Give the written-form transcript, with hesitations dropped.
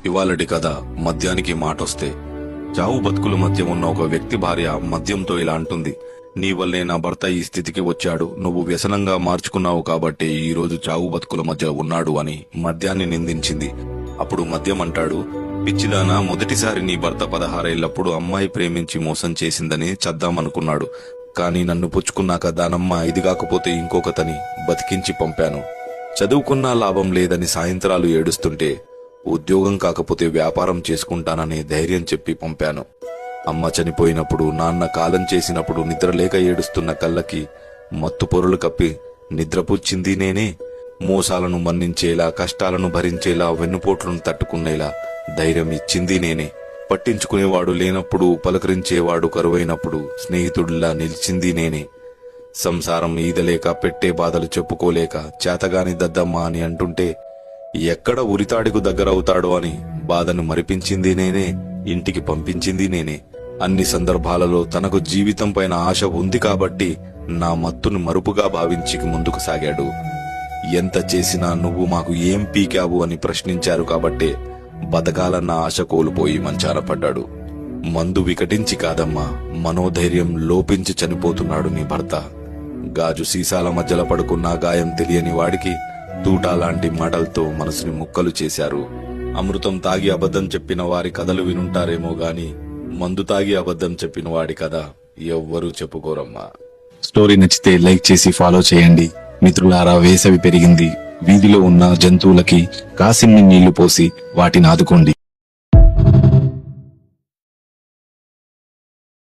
ఇవాళటి కథ మద్యానికి మాటొస్తే. చావు బతుకుల మధ్య ఉన్న ఒక వ్యక్తి భార్య మద్యంతో ఇలా అంటుంది. నీ వల్లే నా భర్త ఈ స్థితికి వచ్చాడు, నువ్వు వ్యసనంగా మార్చుకున్నావు కాబట్టి ఈ రోజు చావు బతుకుల మధ్య ఉన్నాడు అని మద్యాన్ని నిందించింది. అప్పుడు మద్యం అంటాడు, పిచ్చిదానా, మొదటిసారి నీ భర్త 16 ఏళ్లప్పుడు అమ్మాయి ప్రేమించి మోసం చేసిందని చద్దామనుకున్నాడు. కానీ నన్ను పుచ్చుకున్నాక దానమ్మ ఇది కాకపోతే ఇంకొకతని బతికించి పంపాను. చదువుకున్నా లాభం లేదని సాయంత్రాలు ఏడుస్తుంటే ఉద్యోగం కాకపోతే వ్యాపారం చేసుకుంటానని ధైర్యం చెప్పి పంపాను. అమ్మ చనిపోయినప్పుడు, నాన్న కాలం చేసినప్పుడు నిద్రలేక ఏడుస్తున్న కళ్ళకి మత్తు పొరులు కప్పి నిద్రపుచ్చింది నేనే. మోసాలను మన్నించేలా, కష్టాలను భరించేలా, వెన్నుపోట్లను తట్టుకునేలా ధైర్యం ఇచ్చింది నేనే. పట్టించుకునేవాడు లేనప్పుడు, పలకరించేవాడు కరువైనప్పుడు స్నేహితుడిలా నిలిచింది నేనే. సంసారం ఈదలేక, పెట్టే బాధలు చెప్పుకోలేక చేతగాని దద్దమ్మ అని అంటుంటే ఎక్కడ ఉరితాడికు దగ్గరవుతాడో అని బాధను మరిపించింది నేనే, ఇంటికి పంపించింది నేనే. అన్ని సందర్భాలలో తనకు జీవితం పైన ఆశ ఉంది కాబట్టి నా మత్తును మరుపుగా భావించి ముందుకు సాగాడు. ఎంత చేసినా నువ్వు మాకు ఏం పీకావు అని ప్రశ్నించారు కాబట్టే బతకాలన్న ఆశ కోల్పోయి మంచాన పడ్డాడు. మందు వికటించి కాదమ్మా, మనోధైర్యం లోపించి చనిపోతున్నాడు నీ భర్త. గాజు సీసాల మధ్యలో పడుకున్న గాయం తెలియని వాడికి తూటా లాంటి మాటలతో మనసుని ముక్కలు చేశారు. అమృతం తాగి అబద్ధం చెప్పిన వారి కథలు వినుంటారేమో గాని మందు తాగి అబద్ధం చెప్పిన వాడి కథ ఎవ్వరూ చెప్పుకోరమ్మా. స్టోరీ నచ్చితే లైక్ చేసి ఫాలో చేయండి. మిత్రులారా, వేసవి పెరిగింది. వీధిలో ఉన్న జంతువులకి కాసిన్ని నీళ్లు పోసి వాటిని ఆదుకోండి.